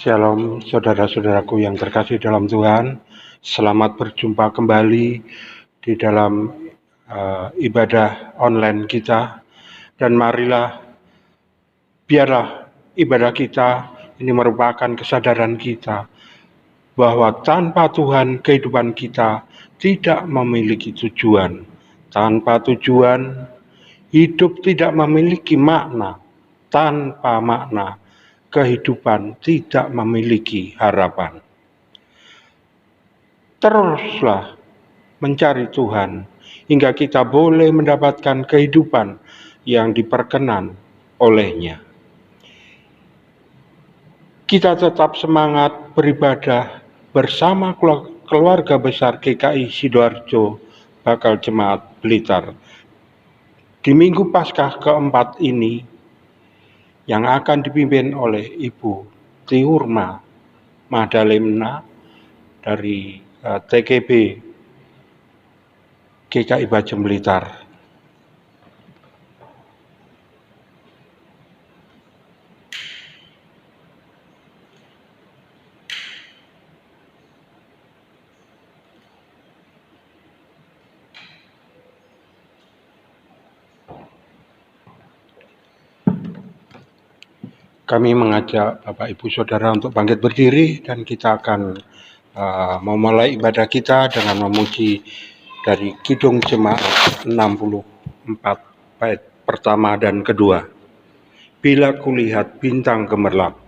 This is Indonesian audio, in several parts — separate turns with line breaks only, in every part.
Shalom saudara-saudaraku yang terkasih dalam Tuhan. Selamat berjumpa kembali di dalam ibadah online kita. Dan biarlah ibadah kita ini merupakan kesadaran kita bahwa tanpa Tuhan kehidupan kita tidak memiliki tujuan. Tanpa tujuan hidup tidak memiliki makna. Tanpa makna kehidupan tidak memiliki harapan. Teruslah mencari Tuhan hingga kita boleh mendapatkan kehidupan yang diperkenan oleh-Nya. Kita tetap semangat beribadah bersama keluarga besar GKI Sidoarjo Bakal Jemaat Blitar di Minggu Paskah keempat ini, yang akan dipimpin oleh Ibu Tiurma Madalena dari TGB GKI Bajem Blitar. Kami mengajak Bapak Ibu Saudara untuk bangkit berdiri dan kita akan memulai ibadah kita dengan memuji dari Kidung Jemaat 64 bait pertama dan kedua. Bila kulihat bintang gemerlap.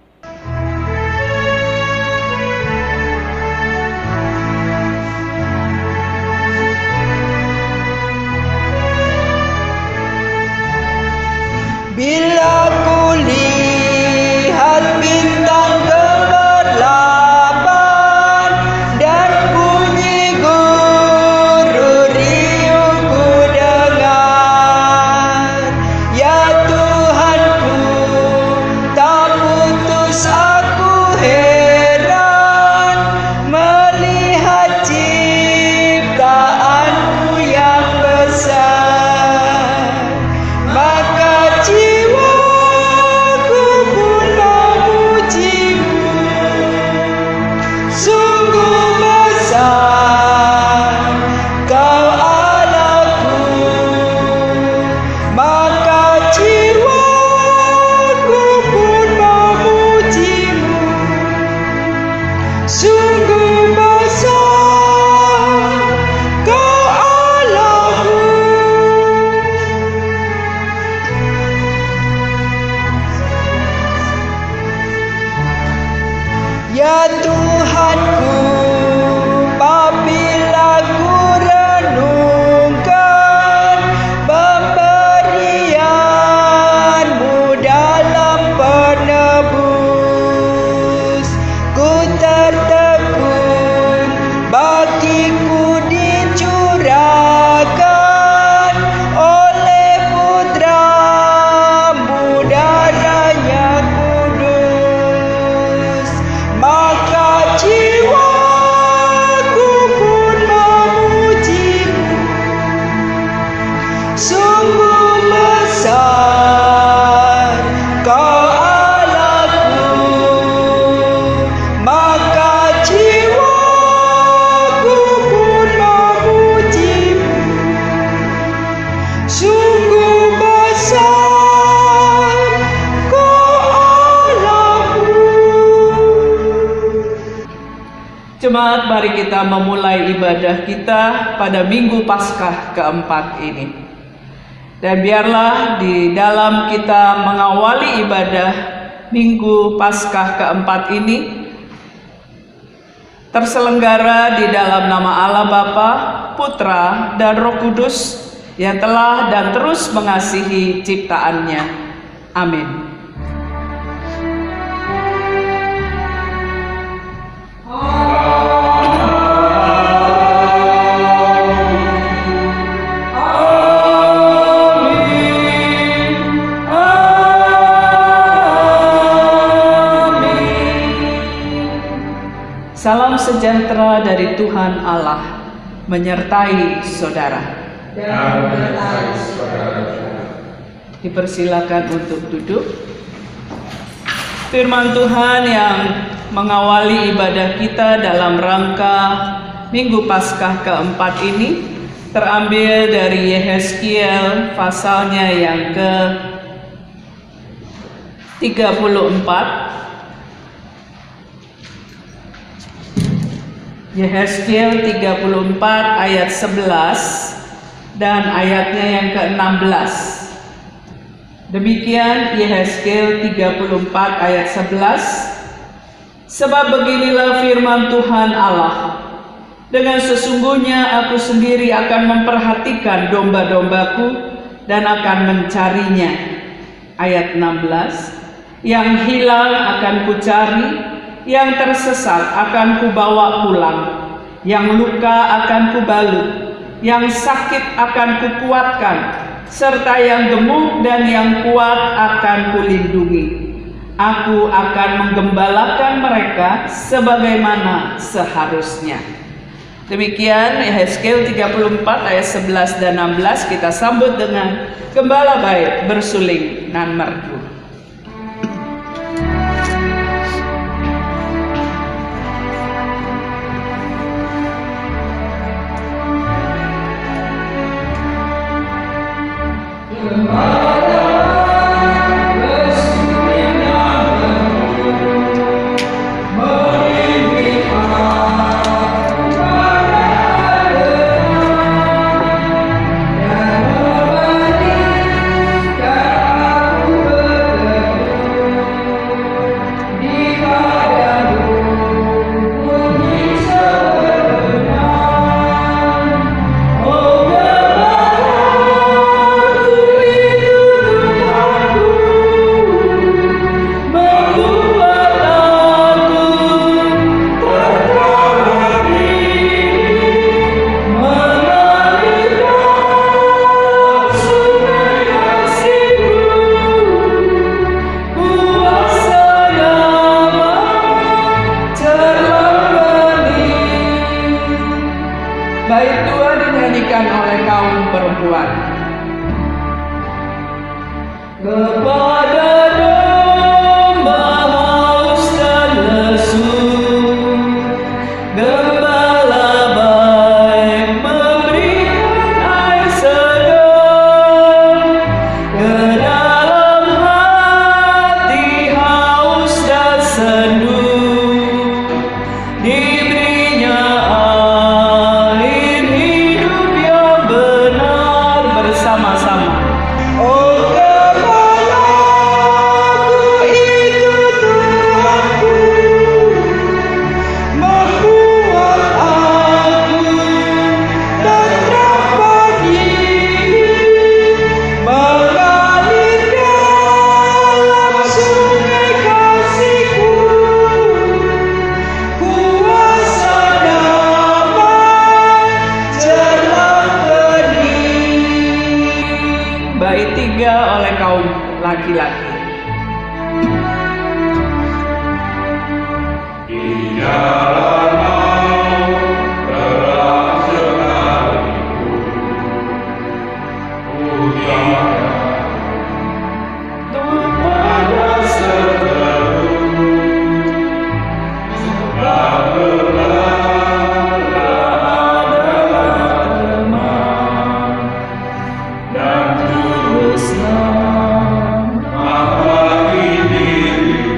Bila kulihat bintang gemerlapan dan bunyi guru riuh ku dengar, ya Tuhanku, tak putus aku heran melihat ciptaanmu yang besar. Maka jiwaku pun memujimu, sungguh besar Kau Allahku. Maka jiwaku pun memujimu, sungguh besar Kau Allahku. Ya Tuhanku, apabila ku renungkan pemberian-Mu dalam penebus, ku tertegun, bagiku dicurahkan oleh Putra-Mu darahnya kudus. Maka jiwaku pun memujimu, sungguh besar Kau Allahku. Maka jiwaku pun memujimu, sungguh besar Kau Allahku.
Jemaat, mari kita memulai ibadah kita pada Minggu Paskah keempat ini. Dan biarlah di dalam kita mengawali ibadah Minggu Paskah keempat ini terselenggara di dalam nama Allah Bapa, Putra, dan Roh Kudus yang telah dan terus mengasihi ciptaannya. Amin. Salam sejahtera dari Tuhan Allah menyertai saudara.
Dan menyertai saudara.
Dipersilakan untuk duduk. Firman Tuhan yang mengawali ibadah kita dalam rangka Minggu Paskah keempat ini terambil dari Yehezkiel pasalnya yang ke-34. Yehezkiel 34 ayat 11 dan ayatnya yang ke-16. Demikian Yehezkiel 34 ayat 11. Sebab beginilah firman Tuhan Allah, dengan sesungguhnya aku sendiri akan memperhatikan domba-dombaku dan akan mencarinya. Ayat 16. Yang hilang akan kucari, yang tersesat akan kubawa pulang, yang luka akan kubalut, yang sakit akan kukuatkan, serta yang gemuk dan yang kuat akan kulindungi. Aku akan menggembalakan mereka sebagaimana seharusnya. Demikian Yehezkiel 34 ayat 11 dan 16. Kita sambut dengan gembala baik bersuling nan merdu. Bait Tuhan dinyanyikan oleh kaum perempuan. Kepada domba haus dan lesu, gembala baik memberikan air segar. Ke dalam hati haus dan sendu, diberinya air hidup yang benar. Bersama-sama.
Oh gembalaku itu Tuhanku, membuat aku tentram pagi, mengalir dalam sungai kasih-Ku, kuasa damai jelang bening.
Bait 3 oleh kaum laki-laki.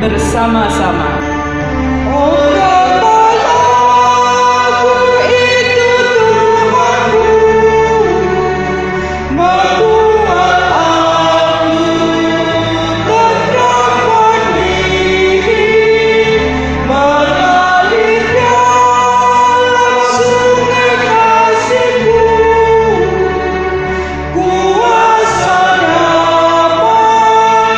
Bersama-sama.
Oh gembalaku itu Tuhanku, membuat aku tentram pagi, mengalir dalam sungai kasih-Ku, kuasa damai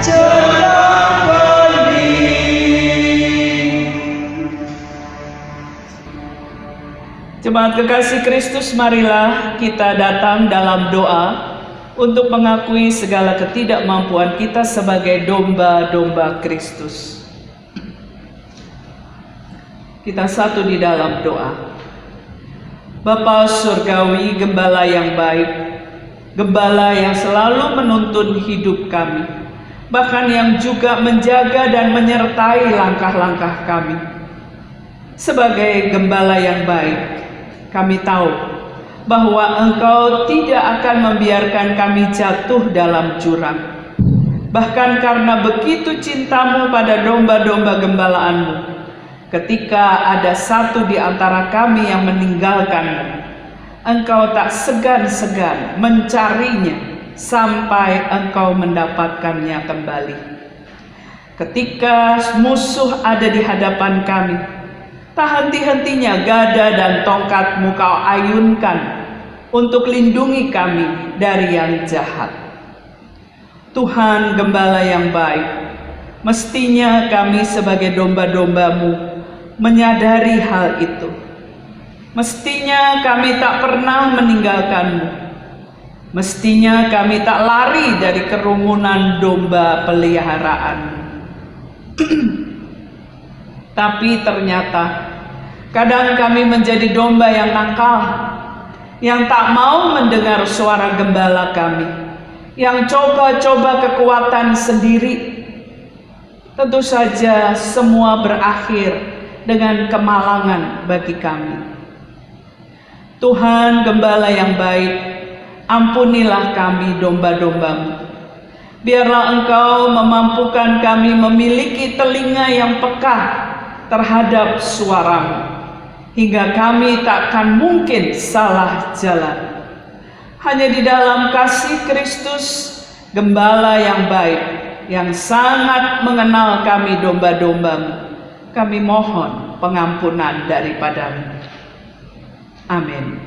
jelang bening.
Jemaat kekasih Kristus, marilah kita datang dalam doa untuk mengakui segala ketidakmampuan kita sebagai domba-domba Kristus. Kita satu di dalam doa. Bapa Surgawi, Gembala yang baik, Gembala yang selalu menuntun hidup kami, bahkan yang juga menjaga dan menyertai langkah-langkah kami. Sebagai gembala yang baik, kami tahu bahwa Engkau tidak akan membiarkan kami jatuh dalam jurang. Bahkan karena begitu cintamu pada domba-domba gembalaanmu, ketika ada satu di antara kami yang meninggalkanmu, Engkau tak segan-segan mencarinya sampai Engkau mendapatkannya kembali. Ketika musuh ada di hadapan kami, tak henti-hentinya gada dan tongkat-Mu Kau ayunkan untuk lindungi kami dari yang jahat. Tuhan Gembala yang baik, mestinya kami sebagai domba-domba-Mu menyadari hal itu. Mestinya kami tak pernah meninggalkan-Mu. Mestinya kami tak lari dari kerumunan domba peliharaan. Tapi ternyata kadang kami menjadi domba yang nakal, yang tak mau mendengar suara gembala kami, yang coba-coba kekuatan sendiri. Tentu saja semua berakhir dengan kemalangan bagi kami. Tuhan Gembala yang baik, ampunilah kami domba-domba-Mu. Biarlah Engkau memampukan kami memiliki telinga yang peka terhadap suara-Mu, hingga kami takkan mungkin salah jalan. Hanya di dalam kasih Kristus, Gembala yang baik, yang sangat mengenal kami domba-domba-Mu, kami mohon pengampunan daripada-Mu. Amin.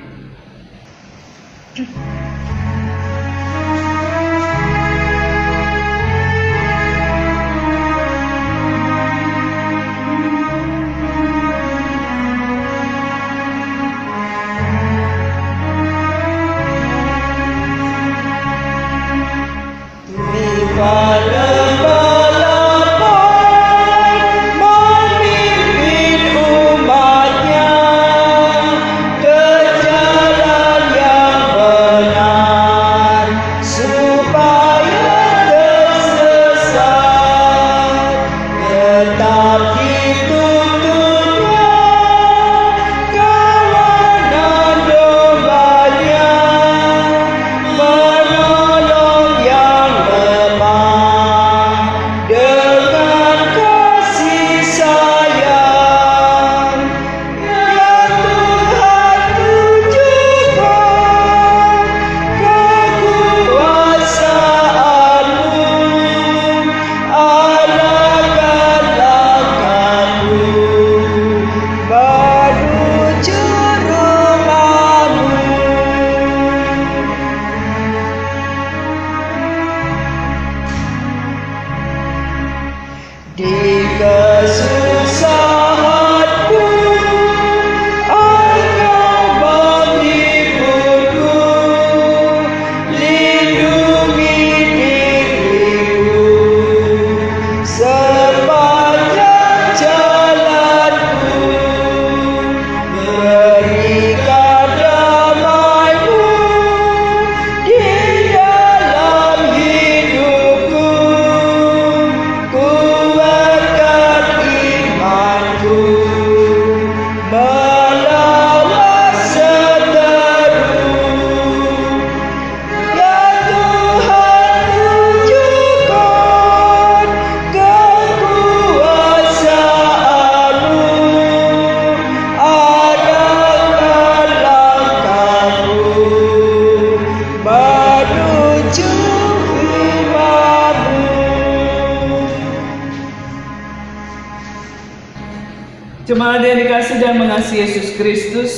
Jemaat yang dikasihi dan mengasihi Yesus Kristus,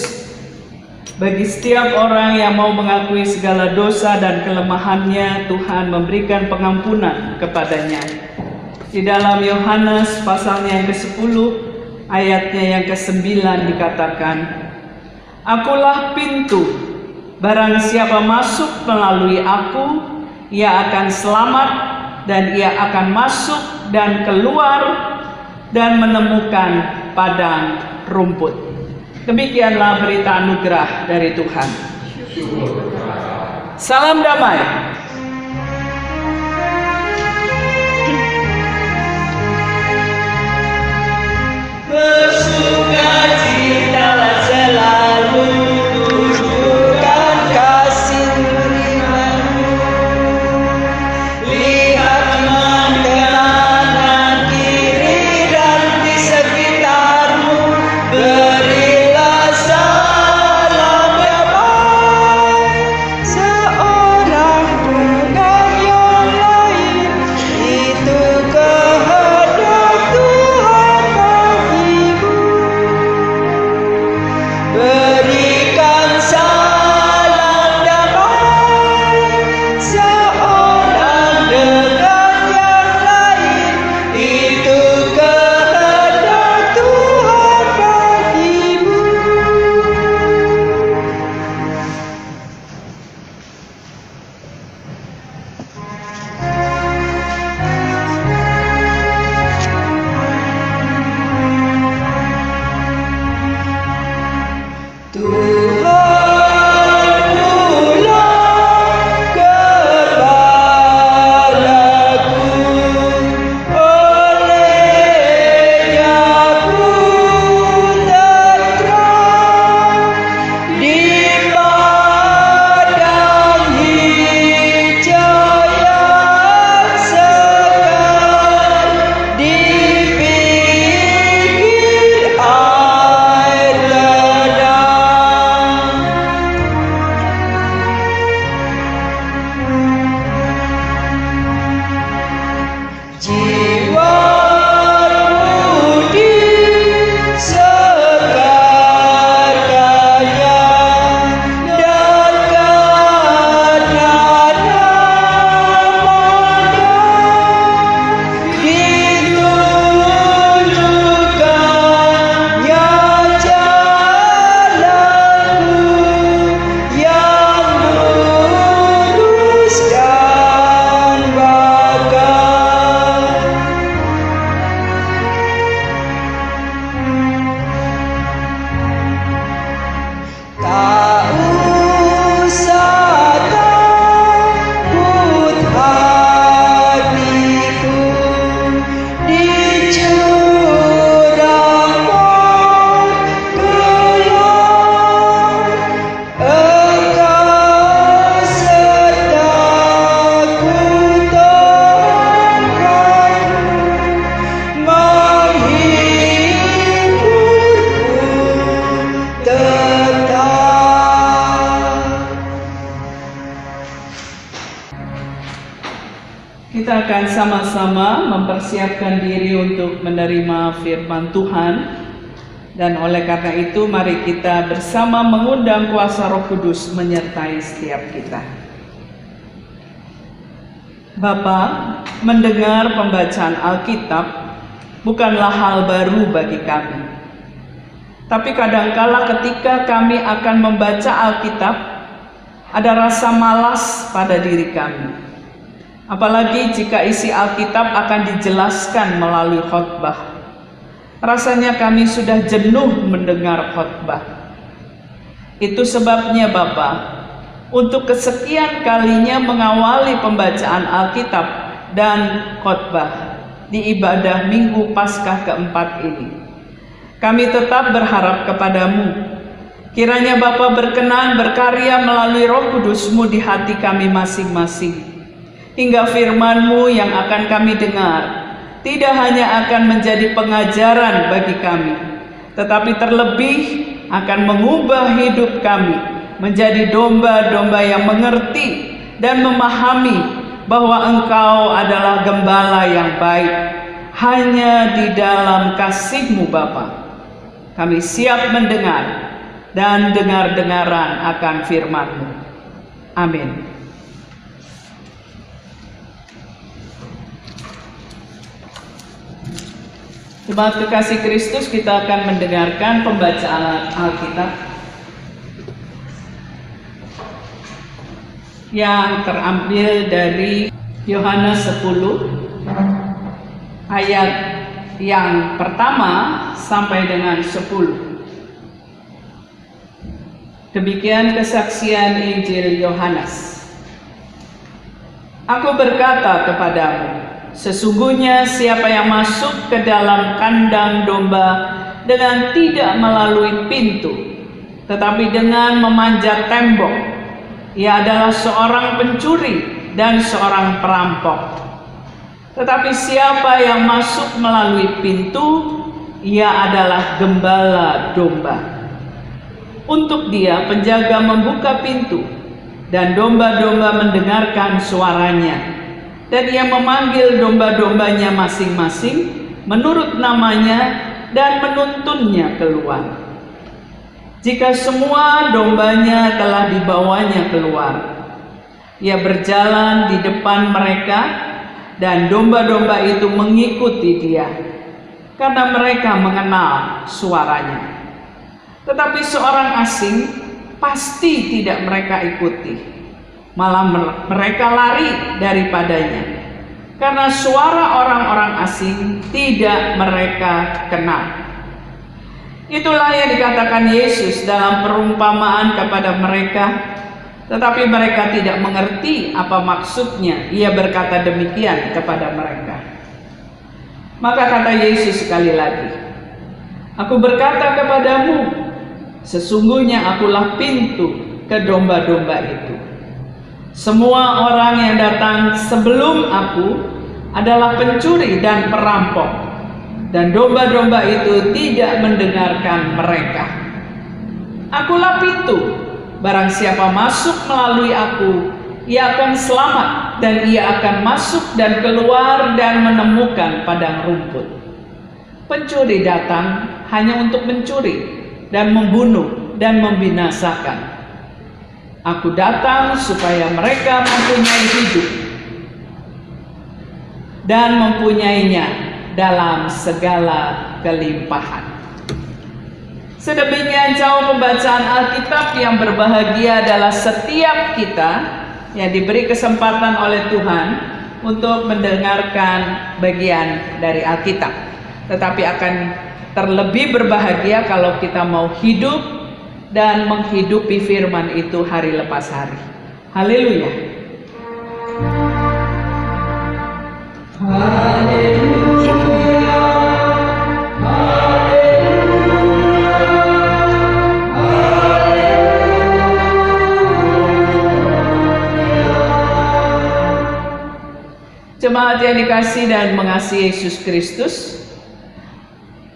bagi setiap orang yang mau mengakui segala dosa dan kelemahannya, Tuhan memberikan pengampunan kepadanya. Di dalam Yohanes pasalnya yang ke-10, ayatnya yang ke-9 dikatakan, "Akulah pintu, barang siapa masuk melalui aku, ia akan selamat dan ia akan masuk dan keluar dan menemukan padang rumput." Demikianlah berita anugerah dari Tuhan. Salam damai.
bersukacitalah selalu, tunjukkan kasih beriman-Mu. Lihat teman kanan kiri dan di sekitar-Mu, berilah salam damai seorang dengan yang lain. Itu kehendak Tuhan bagimu. Berikan salam damai seorang dengan yang lain. Itu kehendak Tuhan bagimu. Tuhan pulang kepadaku, olehnya ku tenteram di padang hijau yang segar, di pinggir air ledang. Jiwamu disegarkannya dan kedatangannya ditunjukkannya jalanmu yang lurus dan bakal. Tak usah takut hatiku di jurang gelap. Engkau sertaku Tuhanku, menghiburku tetap.
Kita akan sama-sama mempersiapkan diri untuk menerima firman Tuhan. Dan oleh karena itu mari kita bersama mengundang kuasa Roh Kudus menyertai setiap kita. Bapa, mendengar pembacaan Alkitab bukanlah hal baru bagi kami. Tapi kadangkala ketika kami akan membaca Alkitab, ada rasa malas pada diri kami. Apalagi jika isi Alkitab akan dijelaskan melalui khotbah. Rasanya kami sudah jenuh mendengar khotbah. Itu sebabnya Bapa, untuk kesekian kalinya mengawali pembacaan Alkitab dan khotbah di ibadah Minggu Paskah keempat ini, kami tetap berharap kepadamu. Kiranya Bapa berkenan berkarya melalui Roh Kudus-Mu di hati kami masing-masing, hingga firman-Mu yang akan kami dengar tidak hanya akan menjadi pengajaran bagi kami, tetapi terlebih akan mengubah hidup kami menjadi domba-domba yang mengerti dan memahami bahwa Engkau adalah gembala yang baik. Hanya di dalam kasih-Mu Bapa, kami siap mendengar dan dengar-dengaran akan firman-Mu. Amin. Jemaat kekasih Kristus, kita akan mendengarkan pembacaan Alkitab yang terambil dari Yohanes 10 ayat yang pertama sampai dengan 10. Demikian kesaksian Injil Yohanes. Aku berkata kepadamu, sesungguhnya siapa yang masuk ke dalam kandang domba dengan tidak melalui pintu, tetapi dengan memanjat tembok. Ia adalah seorang pencuri dan seorang perampok. Tetapi siapa yang masuk melalui pintu, ia adalah gembala domba. Untuk dia penjaga membuka pintu, dan domba-domba mendengarkan suaranya, dan ia memanggil domba-dombanya masing-masing menurut namanya dan menuntunnya keluar. Jika semua dombanya telah dibawanya keluar, ia berjalan di depan mereka, dan domba-domba itu mengikuti dia, karena mereka mengenal suaranya. Tetapi seorang asing pasti tidak mereka ikuti, malah mereka lari daripadanya, karena suara orang-orang asing tidak mereka kenal. Itulah yang dikatakan Yesus dalam perumpamaan kepada mereka, tetapi mereka tidak mengerti apa maksudnya. Ia berkata demikian kepada mereka. Maka kata Yesus sekali lagi, "Aku berkata kepadamu, sesungguhnya akulah pintu ke domba-domba itu. Semua orang yang datang sebelum aku adalah pencuri dan perampok, dan domba-domba itu tidak mendengarkan mereka. Akulah pintu, barang siapa masuk melalui aku, ia akan selamat, dan ia akan masuk dan keluar dan menemukan padang rumput. Pencuri datang hanya untuk mencuri dan membunuh dan membinasakan. Aku datang supaya mereka mempunyai hidup dan mempunyainya dalam segala kelimpahan." Sedemikian jauh pembacaan Alkitab yang berbahagia adalah setiap kita yang diberi kesempatan oleh Tuhan untuk mendengarkan bagian dari Alkitab. Tetapi akan terlebih berbahagia kalau kita mau hidup dan menghidupi firman itu hari lepas hari. Haleluya. Jemaat yang dikasihi dan mengasihi Yesus Kristus,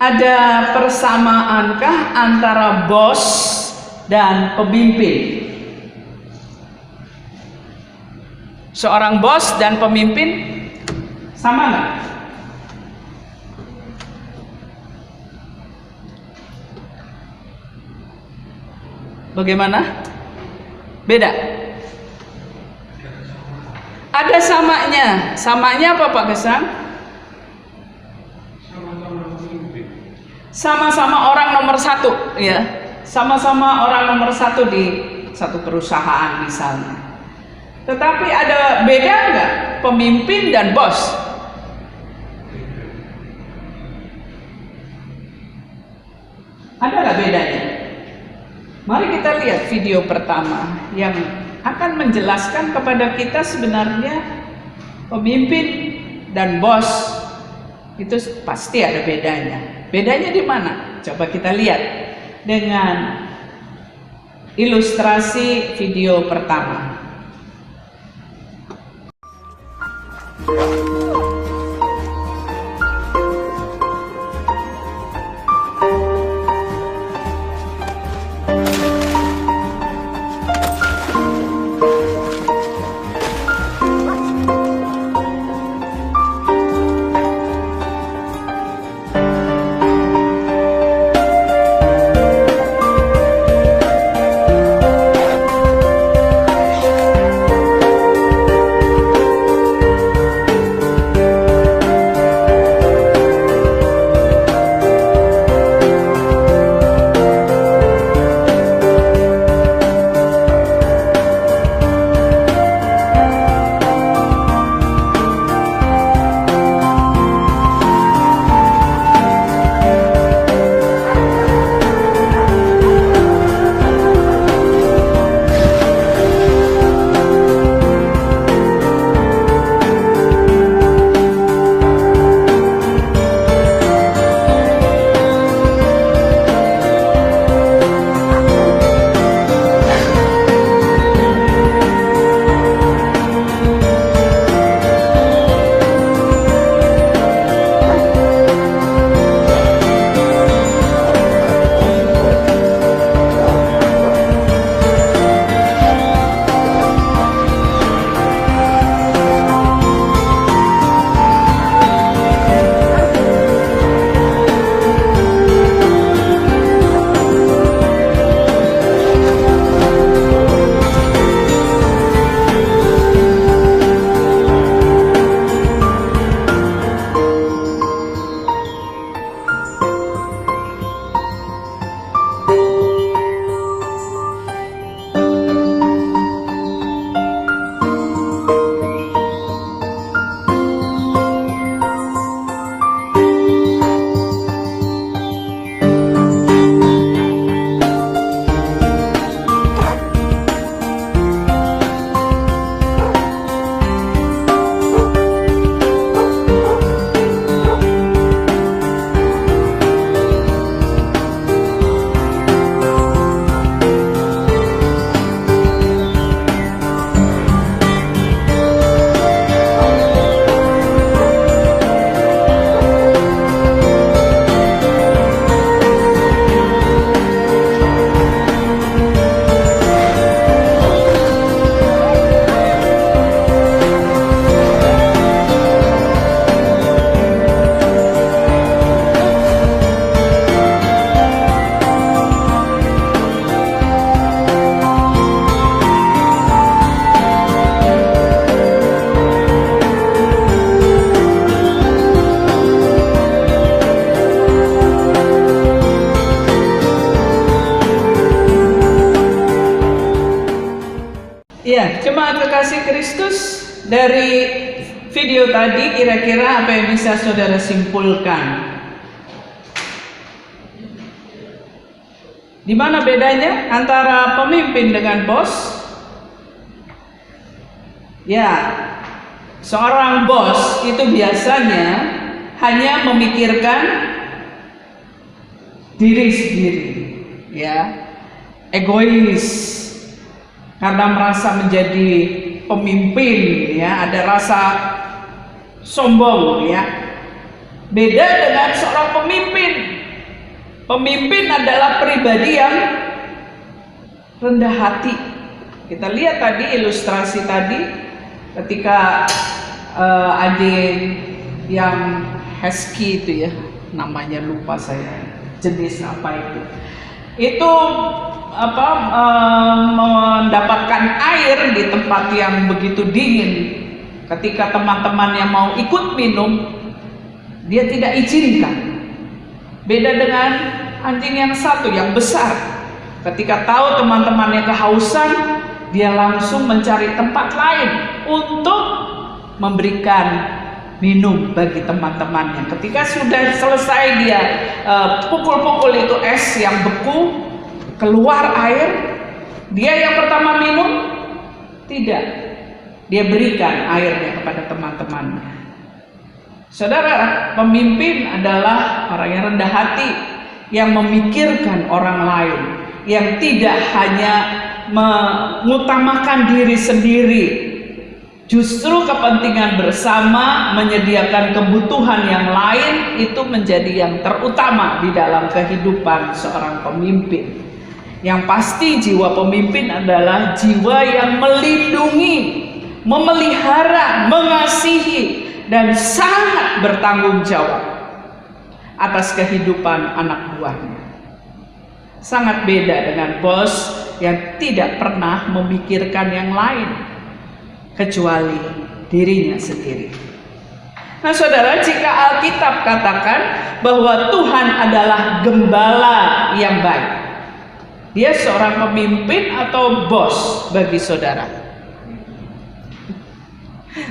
ada persamaankah antara bos dan pemimpin? Seorang bos dan pemimpin sama nggak? Bagaimana? Beda? Ada samanya. Samanya apa Pak Gesang? Sama-sama orang nomor satu, ya. Sama-sama orang nomor satu di satu perusahaan misalnya. Tetapi ada beda nggak pemimpin dan bos? Ada nggak bedanya? Mari kita lihat video pertama yang akan menjelaskan kepada kita sebenarnya pemimpin dan bos itu pasti ada bedanya. Bedanya di mana? Coba kita lihat dengan ilustrasi video pertama. Ya, jemaat kekasih Kristus, dari video tadi kira-kira apa yang bisa saudara simpulkan? Di mana bedanya antara pemimpin dengan bos? Ya, seorang bos itu biasanya hanya memikirkan diri sendiri, ya, egois, karena merasa menjadi pemimpin, ya, ada rasa sombong, ya. Beda dengan seorang pemimpin. Pemimpin adalah pribadi yang rendah hati. Kita lihat tadi ilustrasi tadi ketika adik yang husky itu, ya, namanya lupa saya, jenis apa itu mendapatkan air di tempat yang begitu dingin. Ketika teman-temannya mau ikut minum, dia tidak izinkan. Beda dengan anjing yang satu yang besar, ketika tahu teman-temannya kehausan, dia langsung mencari tempat lain untuk memberikan minum bagi teman-temannya. Ketika sudah selesai dia pukul-pukul itu es yang beku, keluar air, dia yang pertama minum, tidak, dia berikan airnya kepada teman-temannya. Saudara, pemimpin adalah orang yang rendah hati, yang memikirkan orang lain, yang tidak hanya mengutamakan diri sendiri, justru kepentingan bersama, menyediakan kebutuhan yang lain, itu menjadi yang terutama di dalam kehidupan seorang pemimpin. Yang pasti jiwa pemimpin adalah jiwa yang melindungi, memelihara, mengasihi, dan sangat bertanggung jawab atas kehidupan anak buahnya. Sangat beda dengan bos yang tidak pernah memikirkan yang lain kecuali dirinya sendiri. Nah saudara, jika Alkitab katakan bahwa Tuhan adalah gembala yang baik, dia seorang pemimpin atau bos bagi saudara?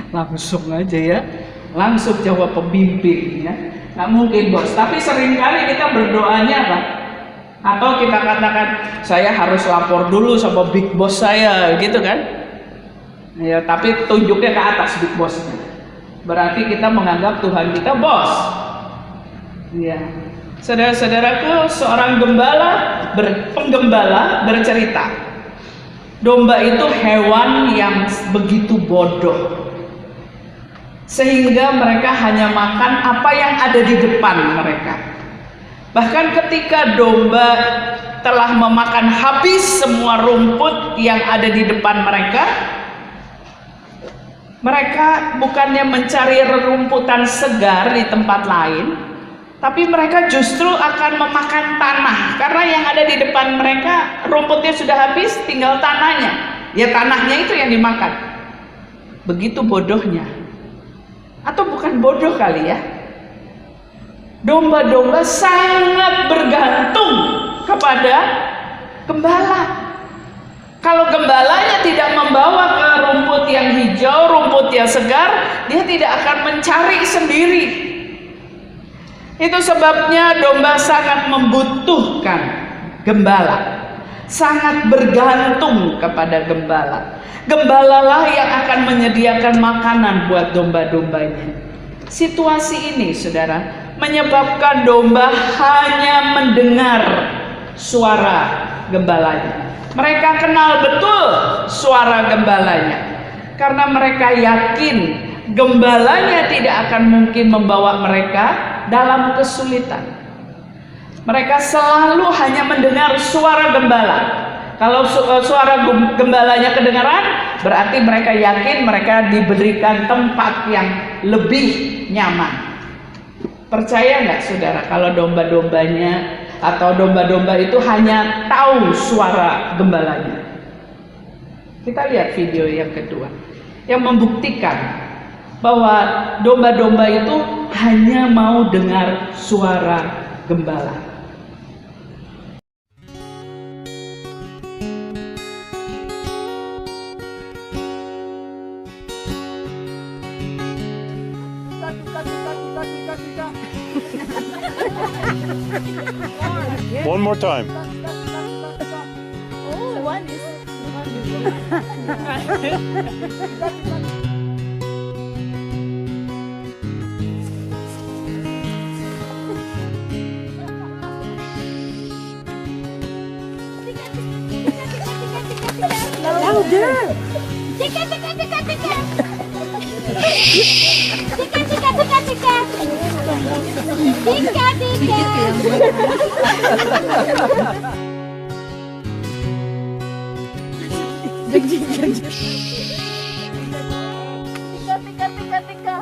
Langsung aja, ya, langsung jawab pemimpin, ya. Nggak mungkin bos. Tapi seringkali kita berdoanya apa? Atau kita katakan, saya harus lapor dulu sama big boss saya, gitu kan? Ya, tapi tunjuknya ke atas big bossnya. Berarti kita menganggap Tuhan kita bos. Ya, saudara-saudaraku, seorang penggembala bercerita, domba itu hewan yang begitu bodoh, sehingga mereka hanya makan apa yang ada di depan mereka. Bahkan ketika domba telah memakan habis semua rumput yang ada di depan mereka, mereka bukannya mencari rerumputan segar di tempat lain, tapi mereka justru akan memakan tanah, karena yang ada di depan mereka rumputnya sudah habis, tinggal tanahnya. Ya, tanahnya itu yang dimakan. Begitu bodohnya. Atau bukan bodoh kali, ya? Domba-domba sangat bergantung kepada gembala. Kalau gembalanya tidak membawa ke rumput yang hijau, rumput yang segar, dia tidak akan mencari sendiri. Itu sebabnya domba sangat membutuhkan gembala, sangat bergantung kepada gembala. Gembalalah yang akan menyediakan makanan buat domba-dombanya. Situasi ini, saudara, menyebabkan domba hanya mendengar suara gembalanya. Mereka kenal betul suara gembalanya, karena mereka yakin gembalanya tidak akan mungkin membawa mereka dalam kesulitan. Mereka selalu hanya mendengar suara gembala. Kalau suara gembalanya kedengaran, berarti mereka yakin mereka diberikan tempat yang lebih nyaman. Percaya nggak saudara kalau domba-dombanya atau domba-domba itu hanya tahu suara gembalanya? Kita lihat video yang kedua yang membuktikan bahwa domba-domba itu hanya mau dengar suara gembala.
One more time.
Oh, one is.
Louder!
Tika, tika, tika, tika. Tika, tika, tika, tika. Tika, tika. Tika, tika, tika, tika.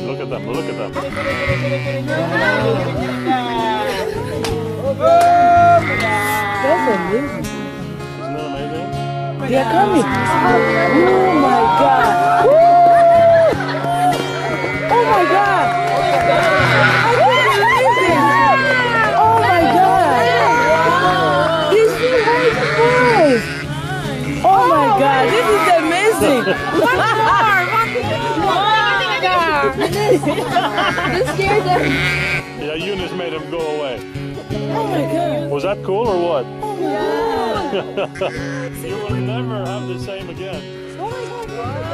Look at them, look at them.
That's amazing.
Isn't that amazing?
They are coming. Oh my God. Woo! Oh my God. I can't believe this. Oh my God. These two boys. Oh my God. This is amazing. One more.
You scared them.
Yeah, Eunice made him go away.
Oh my God.
Was that cool or what?
Oh my God.
You will never have the same again.
Oh my God.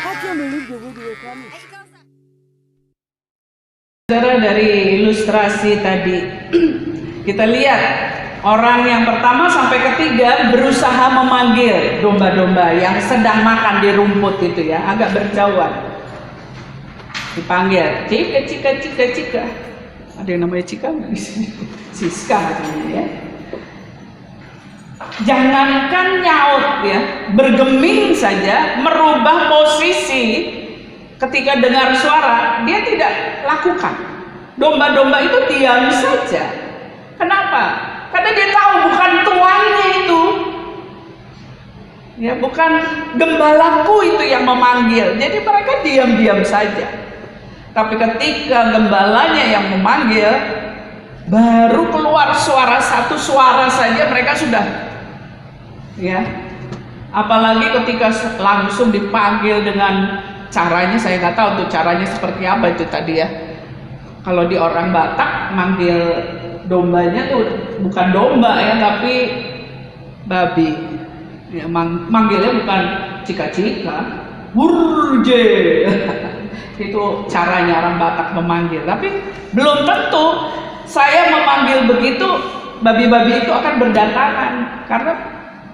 I can't believe the way they were coming.
Saudara, dari ilustrasi tadi kita lihat orang yang pertama sampai ketiga berusaha memanggil domba-domba yang sedang makan di rumput itu ya, agak berjauhan. Dipanggil, Cika, Cika, Cika, Cika. Ada yang namanya Cika nggak di sini? Siska katanya ya. Jangankan nyaut ya, bergeming saja, merubah posisi ketika dengar suara, dia tidak lakukan. Domba-domba itu diam saja. Kenapa? Karena dia tahu bukan tuannya itu. Ya, bukan gembalaku itu yang memanggil. Jadi mereka diam-diam saja. Tapi ketika gembalanya yang memanggil, baru keluar suara, satu suara saja mereka sudah, ya. Apalagi ketika langsung dipanggil dengan caranya, saya nggak tahu tuh caranya seperti apa itu tadi ya. Kalau di orang Batak manggil dombanya tuh bukan domba ya, tapi babi. Ya, manggilnya bukan cika-cika, wurje. Itu caranya orang Batak memanggil. Tapi belum tentu saya memanggil begitu, babi-babi itu akan berdatangan, karena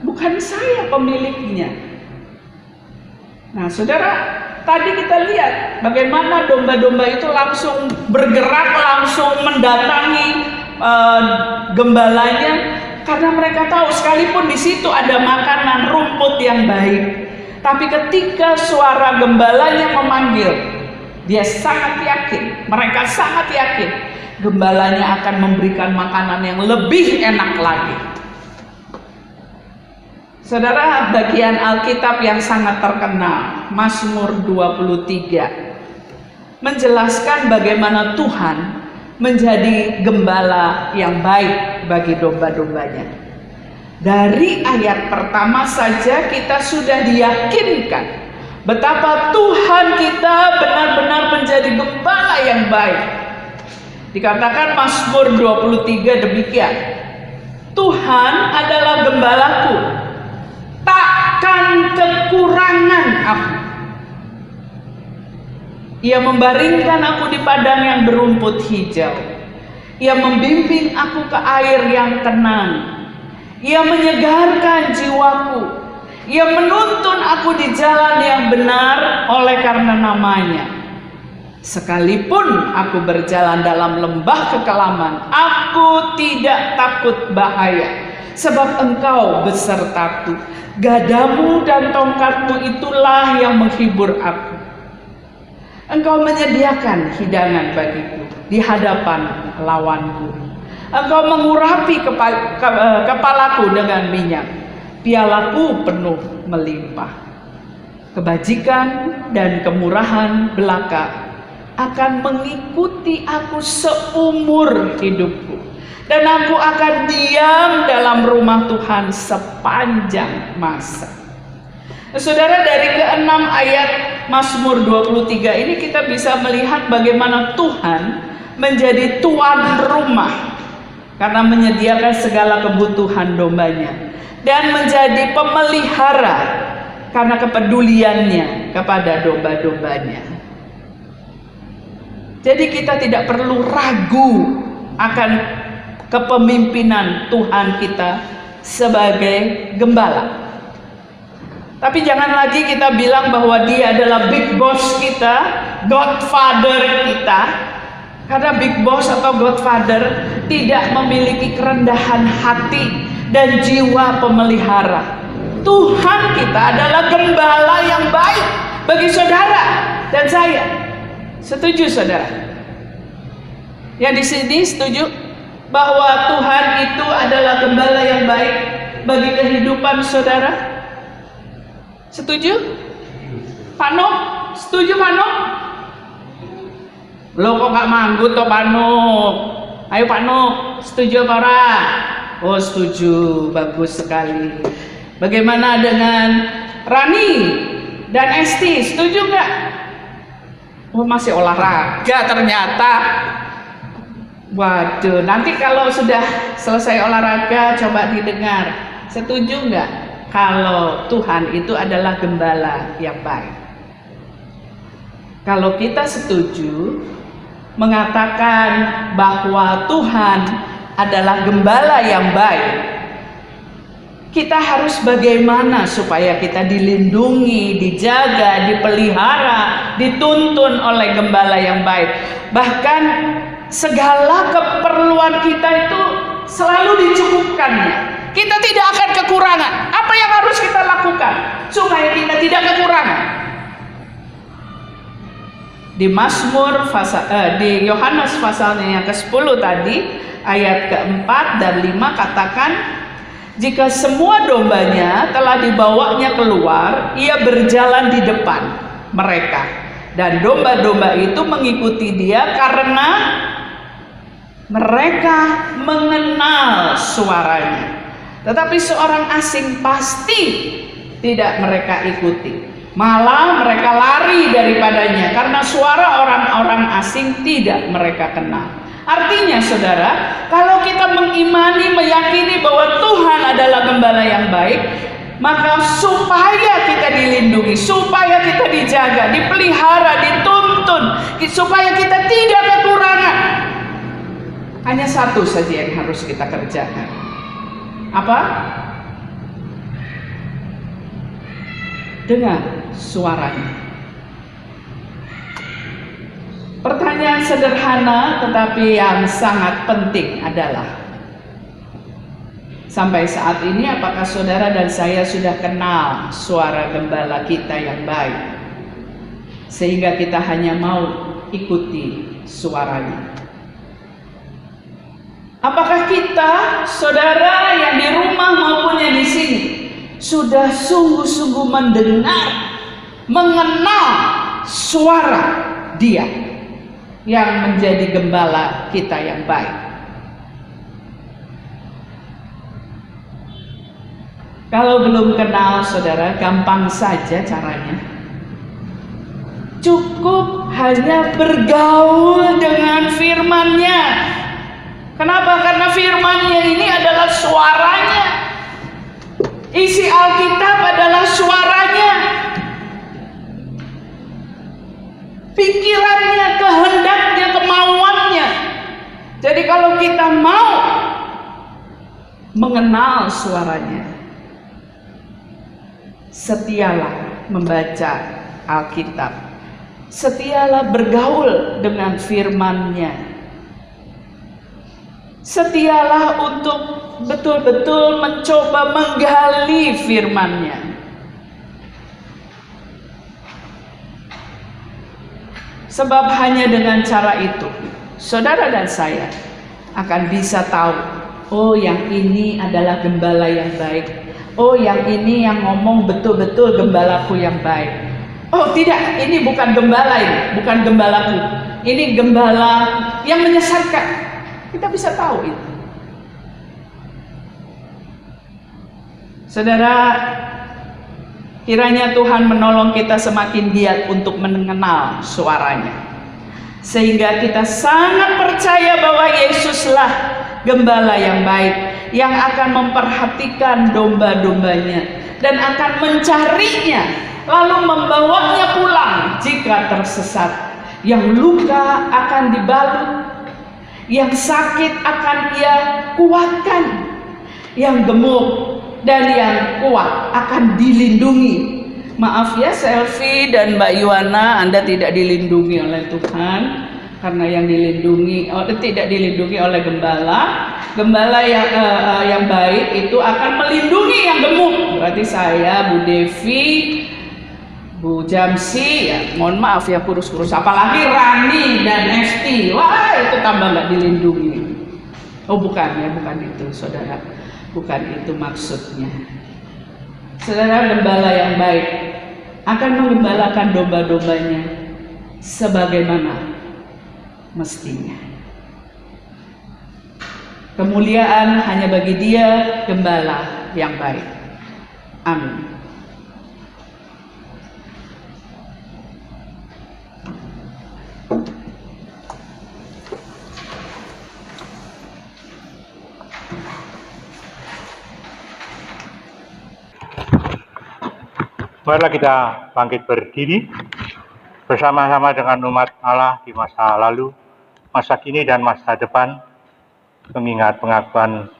bukan saya pemiliknya. Nah, saudara, tadi kita lihat bagaimana domba-domba itu langsung bergerak, langsung mendatangi gembalanya, karena mereka tahu sekalipun di situ ada makanan rumput yang baik, tapi ketika suara gembalanya memanggil, dia sangat yakin, mereka sangat yakin gembalanya akan memberikan makanan yang lebih enak lagi. Saudara, bagian Alkitab yang sangat terkenal, Mazmur 23, menjelaskan bagaimana Tuhan menjadi gembala yang baik bagi domba-dombanya. Dari ayat pertama saja kita sudah diyakinkan betapa Tuhan kita benar-benar menjadi gembala yang baik. Dikatakan Mazmur 23 demikian, Tuhan adalah gembalaku, takkan kekurangan aku. Ia membaringkan aku di padang yang berumput hijau. Ia membimbing aku ke air yang tenang. Ia menyegarkan jiwaku. Ia menuntun aku di jalan yang benar oleh karena namanya. Sekalipun aku berjalan dalam lembah kekelaman, aku tidak takut bahaya, sebab Engkau besertaku. Gadamu dan tongkatmu itulah yang menghibur aku. Engkau menyediakan hidangan bagiku di hadapan lawanku. Engkau mengurapi kepalaku dengan minyak. Pialaku penuh melimpah. Kebajikan dan kemurahan belaka akan mengikuti aku seumur hidupku, dan aku akan diam dalam rumah Tuhan sepanjang masa. Saudara, dari ke-6 ayat Mazmur 23 ini kita bisa melihat bagaimana Tuhan menjadi tuan rumah karena menyediakan segala kebutuhan dombanya, dan menjadi pemelihara karena kepeduliannya kepada domba-dombanya. Jadi kita tidak perlu ragu akan kepemimpinan Tuhan kita sebagai gembala. Tapi jangan lagi kita bilang bahwa Dia adalah big boss kita, Godfather kita. Karena big boss atau Godfather tidak memiliki kerendahan hati dan jiwa pemelihara. Tuhan kita adalah gembala yang baik bagi saudara dan saya. Setuju saudara? Yang di sini setuju bahwa Tuhan itu adalah gembala yang baik bagi kehidupan saudara? Setuju? Pak Nuk, setuju Pak Nuk? Lo kok gak manggut toh Pak Nuk? Ayo Pak Nuk, setuju apa ora? Oh setuju, bagus sekali. Bagaimana dengan Rani dan Esti, setuju nggak? Oh masih olahraga ternyata. Waduh, nanti kalau sudah selesai olahraga coba didengar. Setuju nggak kalau Tuhan itu adalah gembala yang baik? Kalau kita setuju mengatakan bahwa Tuhan adalah gembala yang baik, kita harus bagaimana supaya kita dilindungi, dijaga, dipelihara, dituntun oleh gembala yang baik. Bahkan segala keperluan kita itu selalu dicukupkannya. Kita tidak akan kekurangan. Apa yang harus kita lakukan supaya kita tidak kekurangan? Di Mazmur di Yohanes pasalnya yang ke-10 tadi, ayat ke-4 dan 5 katakan, jika semua dombanya telah dibawanya keluar, ia berjalan di depan mereka, dan domba-domba itu mengikuti dia karena mereka mengenal suaranya. Tetapi seorang asing pasti tidak mereka ikuti, malah mereka lari daripadanya karena suara orang-orang asing tidak mereka kenal. Artinya saudara, kalau kita mengimani, meyakini bahwa Tuhan adalah gembala yang baik, maka supaya kita dilindungi, supaya kita dijaga, dipelihara, dituntun, supaya kita tidak kekurangan, hanya satu saja yang harus kita kerjakan. Apa? Dengar suaranya. Pertanyaan sederhana tetapi yang sangat penting adalah, sampai saat ini apakah saudara dan saya sudah kenal suara gembala kita yang baik sehingga kita hanya mau ikuti suaranya? Apakah kita, saudara yang di rumah maupun yang di sini, sudah sungguh-sungguh mendengar, mengenal suara Dia yang menjadi gembala kita yang baik? Kalau belum kenal saudara, gampang saja caranya. Cukup hanya bergaul dengan firman-Nya. Kenapa? Karena firman-Nya ini adalah suaranya. Isi Alkitab adalah suaranya. Pikirannya, kehendaknya, kemauannya. Jadi kalau kita mau mengenal suaranya, setialah membaca Alkitab, setialah bergaul dengan firman-Nya, setialah untuk betul-betul mencoba menggali firman-Nya. Sebab hanya dengan cara itu saudara dan saya akan bisa tahu, oh yang ini adalah gembala yang baik, oh yang ini yang ngomong betul-betul gembalaku yang baik. Oh tidak, ini bukan gembala, ini bukan gembalaku. Ini gembala yang menyesatkan. Kita bisa tahu itu. Saudara, kiranya Tuhan menolong kita semakin giat untuk mengenal suaranya, sehingga kita sangat percaya bahwa Yesuslah gembala yang baik, yang akan memperhatikan domba-dombanya dan akan mencarinya, lalu membawanya pulang jika tersesat. Yang luka akan dibalut, yang sakit akan Ia kuatkan, yang gemuk dan yang kuat akan dilindungi. Maaf ya Selfie dan Mbak Yuwana, Anda tidak dilindungi oleh Tuhan, karena yang tidak dilindungi oleh gembala. Gembala yang baik itu akan melindungi yang gemuk. Berarti saya, Bu Devi, Bu Jamsi, ya mohon maaf ya kurus-kurus, apalagi Rani dan Esti, wah itu tambah nggak dilindungi. Oh bukan ya, bukan itu saudara, bukan itu maksudnya. Saudara, gembala yang baik akan menggembalakan domba-dombanya sebagaimana mestinya. Kemuliaan hanya bagi Dia, gembala yang baik. Amin.
Marilah kita bangkit berdiri bersama-sama dengan umat Allah di masa lalu, masa kini dan masa depan, mengingat pengakuan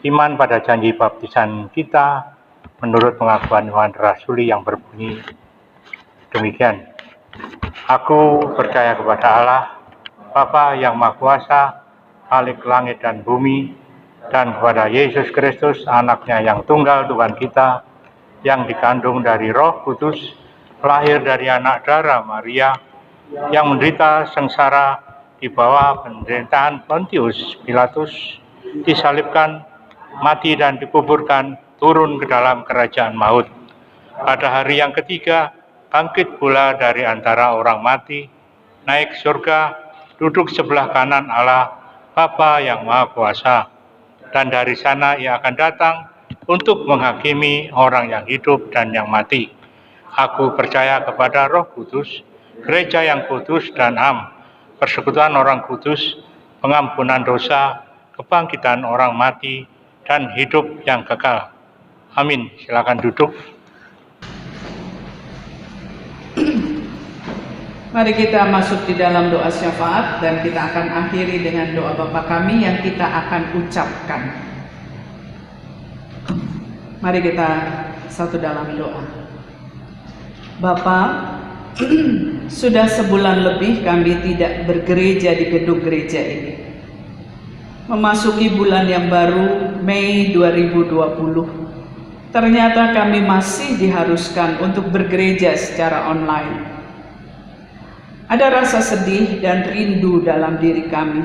iman pada janji baptisan kita menurut pengakuan Yohanes Rasuli yang berbunyi demikian. Aku percaya kepada Allah, Bapa yang Maha Kuasa, Khalik langit dan bumi, dan kepada Yesus Kristus, Anaknya yang tunggal Tuhan kita, yang dikandung dari Roh Kudus, lahir dari anak darah Maria, yang menderita sengsara di bawah pemerintahan Pontius Pilatus, disalibkan, mati dan dikuburkan, turun ke dalam kerajaan maut. Pada hari yang ketiga, bangkit pula dari antara orang mati, naik surga, duduk sebelah kanan Allah, Bapa yang Maha Kuasa, dan dari sana Ia akan datang untuk menghakimi orang yang hidup dan yang mati. Aku percaya kepada Roh Kudus, gereja yang kudus dan am, persekutuan orang kudus, pengampunan dosa, kebangkitan orang mati, dan hidup yang kekal. Amin. Silakan duduk.
Mari kita masuk di dalam doa syafaat, dan kita akan akhiri dengan doa Bapa kami yang kita akan ucapkan. Mari kita satu dalam doa. Bapa, sudah sebulan lebih kami tidak bergereja di gedung gereja ini. Memasuki bulan yang baru, Mei 2020, ternyata kami masih diharuskan untuk bergereja secara online. Ada rasa sedih dan rindu dalam diri kami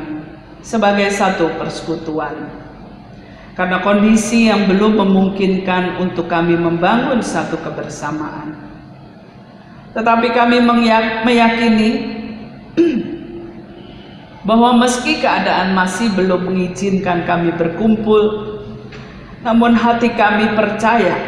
sebagai satu persekutuan. Karena kondisi yang belum memungkinkan untuk kami membangun satu kebersamaan. Tetapi kami meyakini bahwa meski keadaan masih belum mengizinkan kami berkumpul, namun hati kami percaya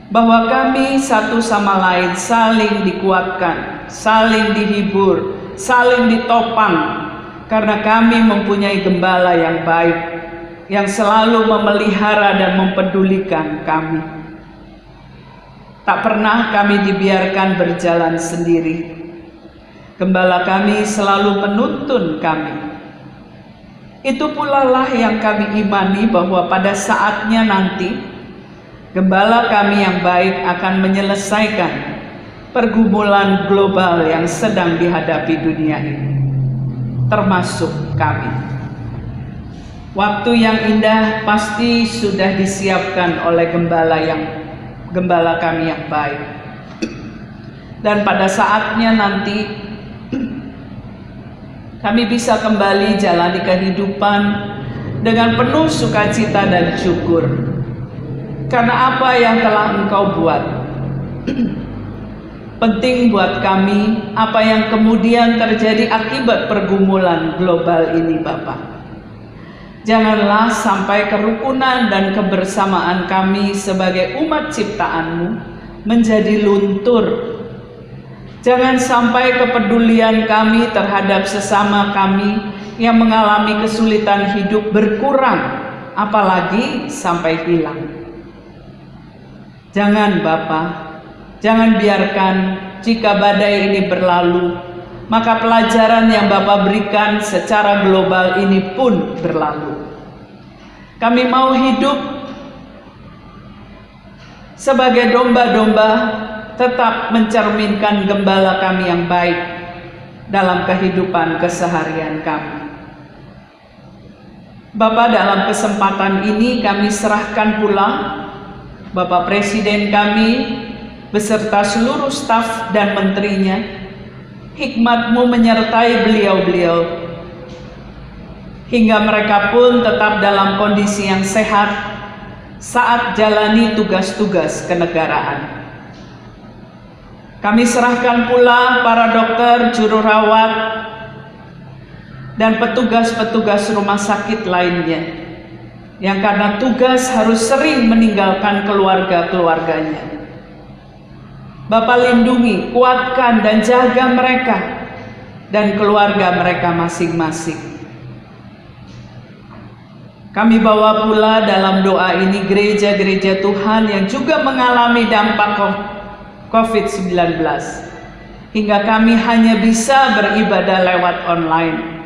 bahwa kami satu sama lain saling dikuatkan, saling dihibur, saling ditopang, karena kami mempunyai gembala yang baik, yang selalu memelihara dan mempedulikan kami. Tak pernah kami dibiarkan berjalan sendiri. Gembala kami selalu menuntun kami. Itu pula lah yang kami imani bahwa pada saatnya nanti, gembala kami yang baik akan menyelesaikan pergumulan global yang sedang dihadapi dunia ini, termasuk kami. Waktu yang indah pasti sudah disiapkan oleh gembala kami yang baik. Dan pada saatnya nanti kami bisa kembali jalani kehidupan dengan penuh sukacita dan syukur karena apa yang telah Engkau buat. Penting buat kami apa yang kemudian terjadi akibat pergumulan global ini, Bapa. Janganlah sampai kerukunan dan kebersamaan kami sebagai umat ciptaan-Mu menjadi luntur. Jangan sampai kepedulian kami terhadap sesama kami yang mengalami kesulitan hidup berkurang, apalagi sampai hilang. Jangan, Bapa, jangan biarkan jika badai ini berlalu, maka pelajaran yang Bapa berikan secara global ini pun berlalu. Kami mau hidup sebagai domba-domba, tetap mencerminkan gembala kami yang baik dalam kehidupan keseharian kami. Bapa, dalam kesempatan ini kami serahkan pula Bapak Presiden kami beserta seluruh staf dan menterinya, hikmat-Mu menyertai beliau-beliau, hingga mereka pun tetap dalam kondisi yang sehat saat jalani tugas-tugas kenegaraan. Kami serahkan pula para dokter, juru rawat, dan petugas-petugas rumah sakit lainnya, yang karena tugas harus sering meninggalkan keluarga-keluarganya. Bapa, lindungi, kuatkan, dan jaga mereka dan keluarga mereka masing-masing. Kami bawa pula dalam doa ini gereja-gereja Tuhan yang juga mengalami dampak COVID-19, hingga kami hanya bisa beribadah lewat online.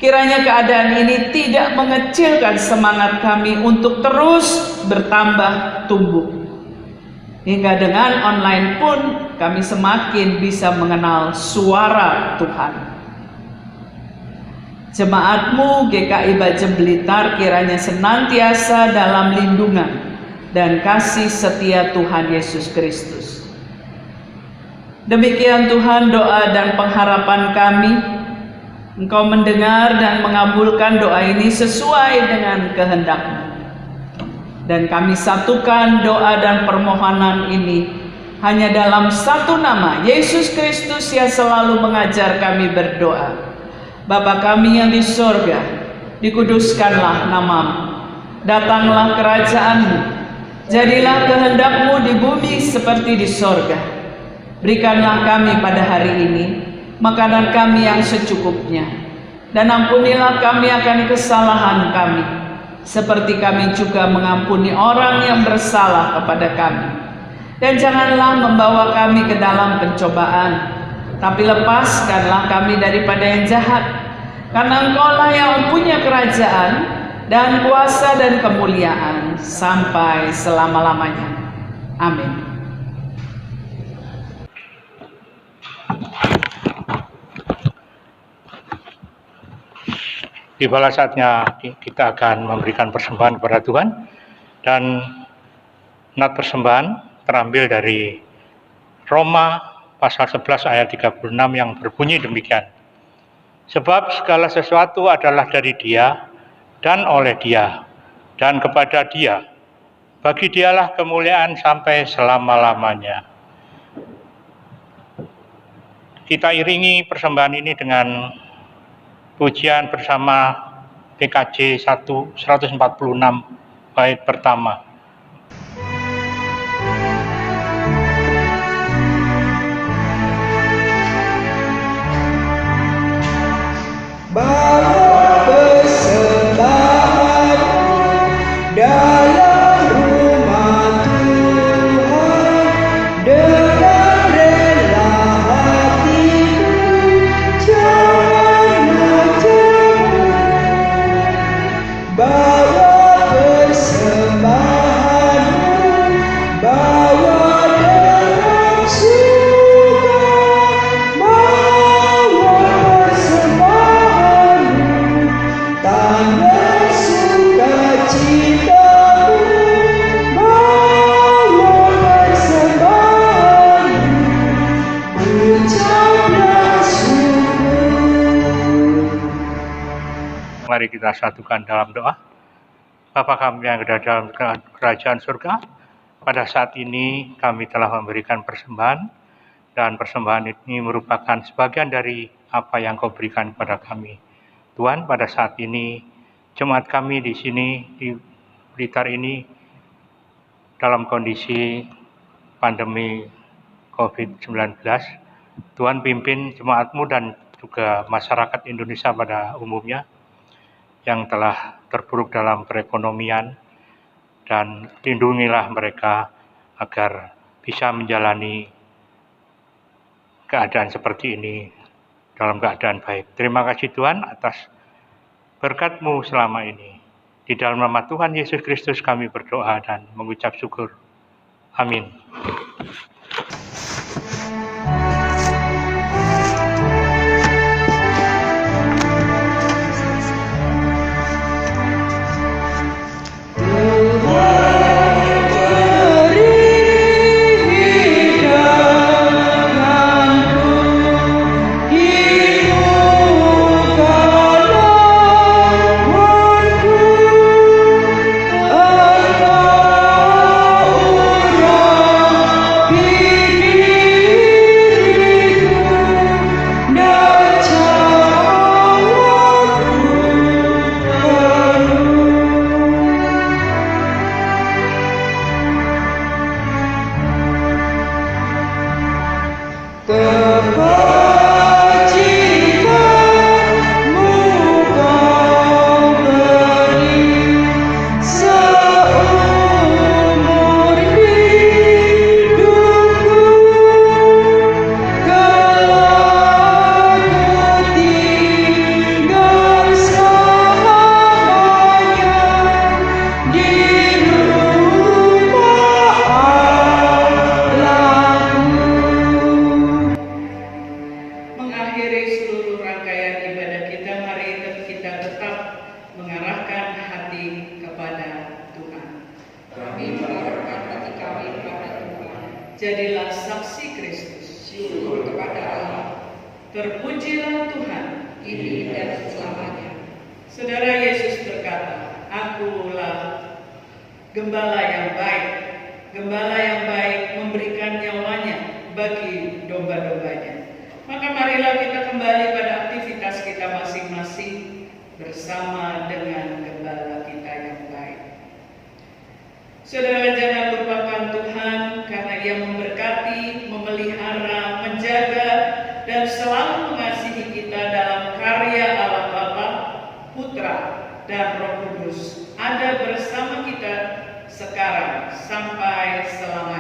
Kiranya keadaan ini tidak mengecilkan semangat kami untuk terus bertambah tumbuh, hingga dengan online pun kami semakin bisa mengenal suara Tuhan. Jemaat-Mu GKI Bajem Blitar kiranya senantiasa dalam lindungan dan kasih setia Tuhan Yesus Kristus. Demikian Tuhan doa dan pengharapan kami. Engkau mendengar dan mengabulkan doa ini sesuai dengan kehendak-Mu. Dan kami satukan doa dan permohonan ini hanya dalam satu nama, Yesus Kristus yang selalu mengajar kami berdoa. Bapa kami yang di sorga, dikuduskanlah nama-Mu. Datanglah kerajaan-Mu. Jadilah kehendak-Mu di bumi seperti di sorga. Berikanlah kami pada hari ini makanan kami yang secukupnya. Dan ampunilah kami akan kesalahan kami, seperti kami juga mengampuni orang yang bersalah kepada kami. Dan janganlah membawa kami ke dalam pencobaan, tapi lepaskanlah kami daripada yang jahat. Karena Engkau-lah yang mempunyai kerajaan dan kuasa dan kemuliaan sampai selama-lamanya. Amin.
Tibalah saatnya kita akan memberikan persembahan kepada Tuhan, dan nat persembahan terambil dari Roma pasal 11 ayat 36 yang berbunyi demikian. Sebab segala sesuatu adalah dari Dia dan oleh Dia dan kepada Dia. Bagi Dialah kemuliaan sampai selama-lamanya. Kita iringi persembahan ini dengan pujian bersama PKJ 146 bait pertama.
Bawa persembahan dalam rumah Tuhan dengan rela hatiku, jangan macam-macam. Bawa persembahan, bawa dengan suka, bawa persembahan tanda sukacitamu, bawa persembahan ucaplah syukur.
Mari kita satukan dalam doa. Bapa kami yang ada dalam kerajaan surga, pada saat ini kami telah memberikan persembahan dan persembahan ini merupakan sebagian dari apa yang Kau berikan kepada kami. Tuhan, pada saat ini jemaat kami di sini di Blitar ini dalam kondisi pandemi COVID-19. Tuhan pimpin jemaat-Mu dan juga masyarakat Indonesia pada umumnya yang telah terpuruk dalam perekonomian, dan lindungilah mereka agar bisa menjalani keadaan seperti ini dalam keadaan baik. Terima kasih Tuhan atas berkat-Mu selama ini. Di dalam nama Tuhan Yesus Kristus kami berdoa dan mengucap syukur. Amin.
Jadilah saksi Kristus, syukur kepada Allah. Terpujilah Tuhan, kini dan selamanya. Saudara, Yesus berkata, Akulah gembala yang baik. Gembala yang baik memberikan nyawanya bagi domba-dombanya. Maka marilah kita kembali pada aktivitas kita masing-masing bersama dengan gembala kita yang baik. Saudara, jangan lupakan Tuhan karena Ia memberkati, memelihara, menjaga, dan selalu mengasihi kita dalam karya Allah Bapa, Putra, dan Roh Kudus. Ada bersama kita sekarang sampai selamanya.